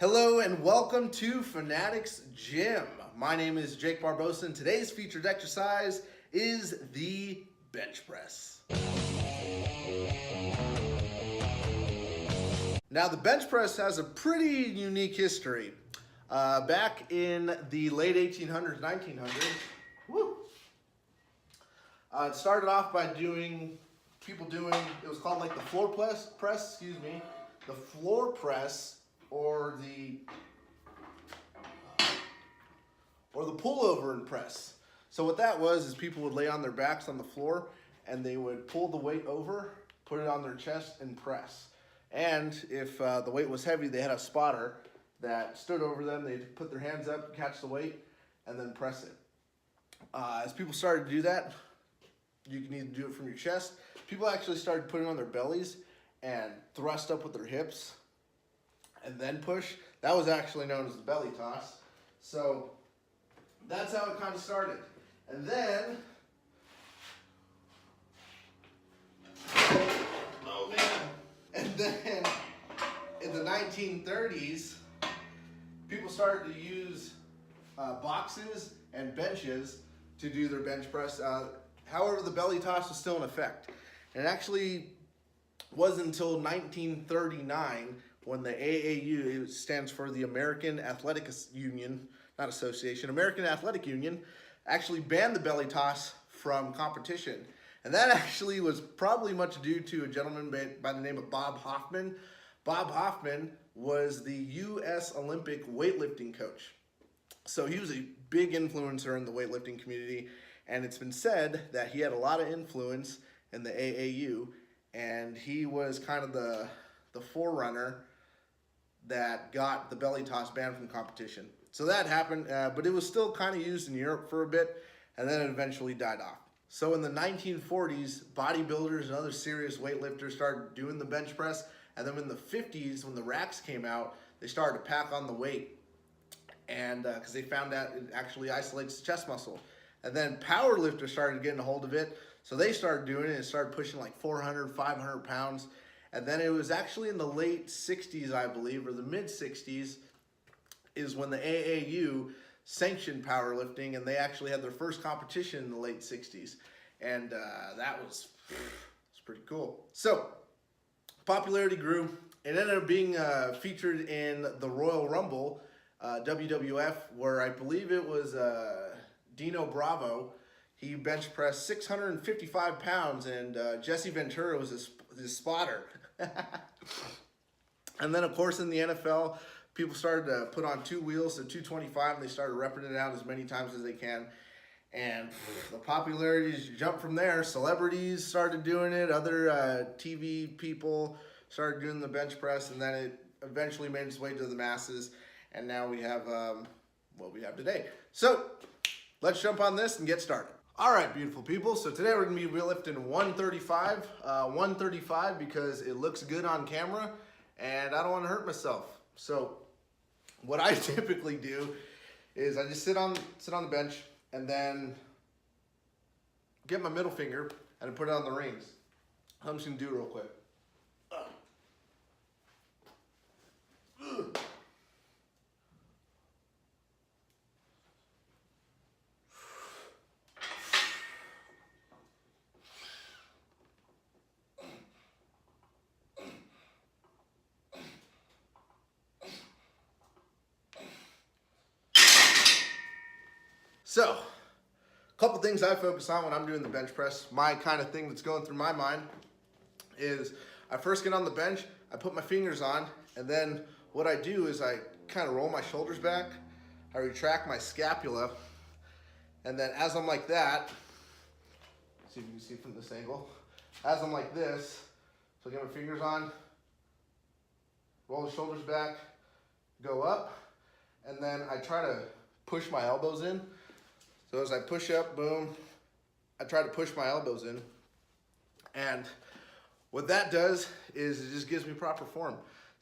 Hello and welcome to Fanatics Gym. My name is Jake Barbosa and today's featured exercise is the bench press. Now the bench press has a pretty unique history. Back in the late 1800s, 1900s, it started off by it was called like the floor press, the floor press or the pullover and press. So what that was is people would lay on their backs on the floor and they would pull the weight over, put it on their chest and press. And if the weight was heavy, they had a spotter that stood over them. They'd put their hands up, catch the weight, and then press it. As people started to do that, you can either do it from your chest. People actually started putting on their bellies and thrust up with their hips and then push. That was actually known as the belly toss. So that's how it kind of started. And then, in the 1930s, people started to use boxes and benches to do their bench press. However, the belly toss was still in effect. And it actually wasn't until 1939 when the AAU, it stands for the American Athletic Union, not Association, American Athletic Union, actually banned the belly toss from competition. And that actually was probably much due to a gentleman by the name of Bob Hoffman. Bob Hoffman was the U.S. Olympic weightlifting coach. So he was a big influencer in the weightlifting community, and it's been said that he had a lot of influence in the AAU, and he was kind of the forerunner that got the belly toss banned from competition. So that happened, but it was still kind of used in Europe for a bit, and then it eventually died off. So in the 1940s, bodybuilders and other serious weightlifters started doing the bench press, and then in the 50s, when the racks came out, they started to pack on the weight, and because they found out it actually isolates the chest muscle. And then power lifters started getting a hold of it, so they started doing it and started pushing like 400, 500 pounds. And then it was actually in the late 60s, I believe, or the mid 60s, is when the AAU sanctioned powerlifting, and they actually had their first competition in the late 60s. And that was pretty cool. So popularity grew. It ended up being featured in the Royal Rumble, WWF, where I believe it was Dino Bravo. He bench pressed 655 pounds, and Jesse Ventura was his spotter. And then, of course, in the NFL, people started to put on two wheels to 225, and they started repping it out as many times as they can. And the popularities jumped from there. Celebrities started doing it. Other TV people started doing the bench press, and then it eventually made its way to the masses. And now we have what we have today. So let's jump on this and get started. All right, beautiful people. So today we're going to be lifting 135. 135 because it looks good on camera, and I don't want to hurt myself. So what I typically do is I just sit on the bench and then get my middle finger and put it on the rings. I'm just going to do it real quick. So, a couple things I focus on when I'm doing the bench press. My kind of thing that's going through my mind is I first get on the bench, I put my fingers on, and then what I do is I kind of roll my shoulders back, I retract my scapula, and then as I'm like that, see if you can see from this angle, as I'm like this, so I get my fingers on, roll the shoulders back, go up, and then I try to push my elbows in. So as I push up, boom, I try to push my elbows in. And what that does is it just gives me proper form.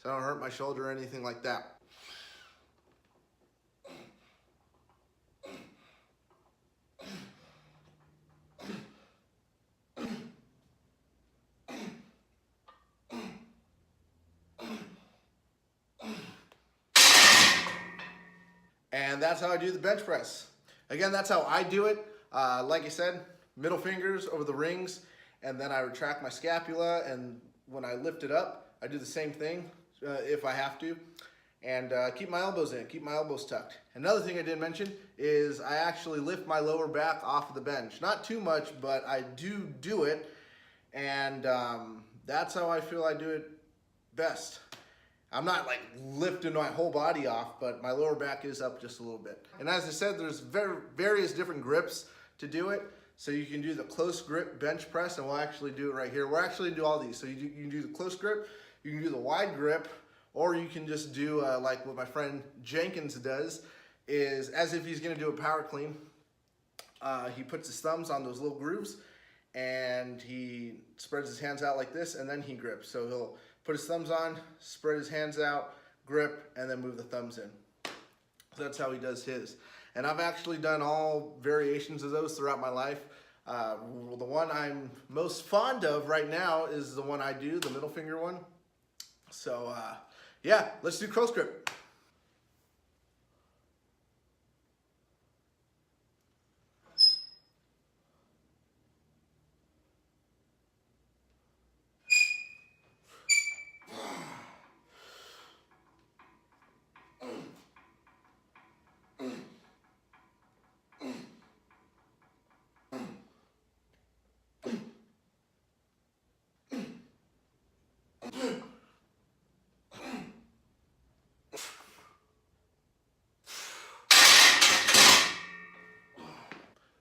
So I don't hurt my shoulder or anything like that. And that's how I do the bench press. Again, that's how I do it. Like I said, middle fingers over the rings, and then I retract my scapula, and when I lift it up, I do the same thing if I have to, and keep my elbows in, keep my elbows tucked. Another thing I didn't mention is I actually lift my lower back off of the bench. Not too much, but I do it, and that's how I feel I do it best. I'm not like lifting my whole body off, but my lower back is up just a little bit. And as I said, there's various different grips to do it. So you can do the close grip bench press, and we'll actually do it right here. We'll actually do all these. So you can do the close grip, you can do the wide grip, or you can just do like what my friend Jenkins does, is as if he's gonna do a power clean. He puts his thumbs on those little grooves, and he spreads his hands out like this, and then he grips. So he'll put his thumbs on, spread his hands out, grip, and then move the thumbs in. So that's how he does his. And I've actually done all variations of those throughout my life. The one I'm most fond of right now is the one I do, the middle finger one. So yeah, let's do close grip.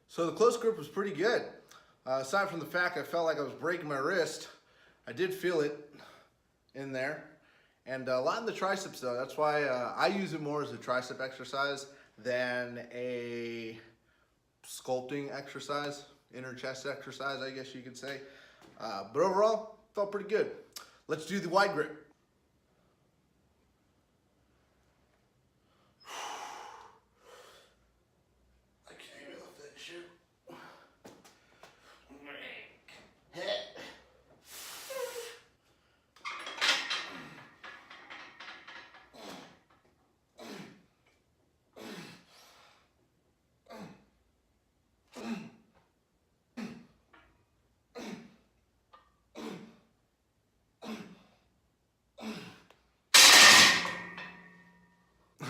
So the close grip was pretty good. Aside from the fact I felt like I was breaking my wrist, I did feel it in there. And a lot in the triceps though. That's why I use it more as a tricep exercise than a sculpting exercise, inner chest exercise, I guess you could say. But overall, felt pretty good. Let's do the wide grip.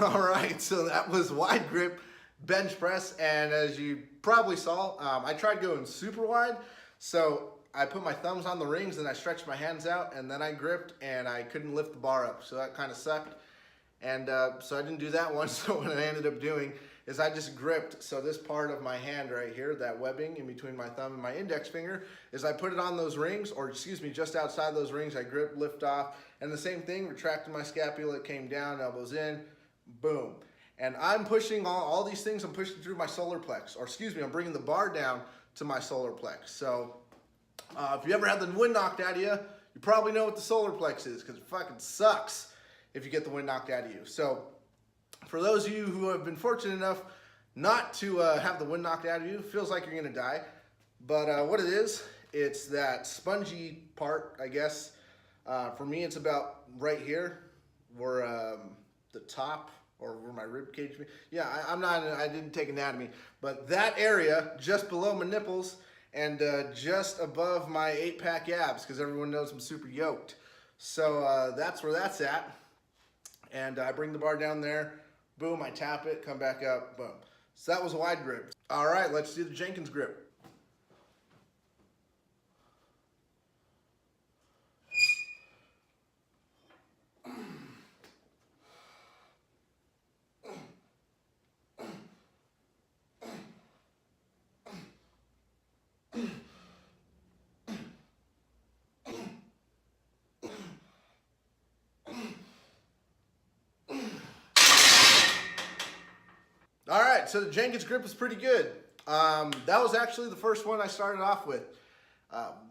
All right, so that was wide grip bench press, and as you probably saw, I tried going super wide, so I put my thumbs on the rings and I stretched my hands out, and then I gripped and I couldn't lift the bar up, so that kind of sucked. And so I didn't do that one. So what I ended up doing is I just gripped. So this part of my hand right here, that webbing in between my thumb and my index finger, is I put it on those rings, or excuse me, just outside those rings. I grip, lift off, and the same thing, retracted my scapula, it came down, elbows in, boom. And I'm pushing all these things, I'm pushing through my solar plex, or excuse me, I'm bringing the bar down to my solar plex. So if you ever had the wind knocked out of you, you probably know what the solar plex is, because it fucking sucks if you get the wind knocked out of you. So for those of you who have been fortunate enough not to have the wind knocked out of you, it feels like you're gonna die. But what it is, it's that spongy part, I guess. For me, it's about right here, where the top, or where my rib cage, yeah, I didn't take anatomy, but that area just below my nipples and just above my 8-pack abs, because everyone knows I'm super yoked. So that's where that's at. And I bring the bar down there, boom, I tap it, come back up, boom. So that was a wide grip. All right, let's do the Jenkins grip. All right, so the Jenkins grip is pretty good. That was actually the first one I started off with.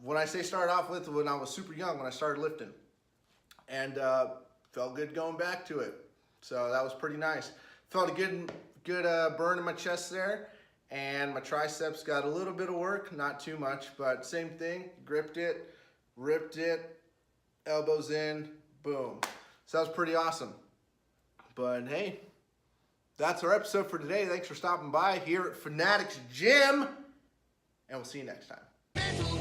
When I say started off with, when I was super young, when I started lifting. And felt good going back to it. So that was pretty nice. Felt a good burn in my chest there. And my triceps got a little bit of work, not too much, but same thing. Gripped it, ripped it, elbows in, boom. So that was pretty awesome. But hey, That's our episode for today. Thanks for stopping by here at Fanatics Gym, and we'll see you next time.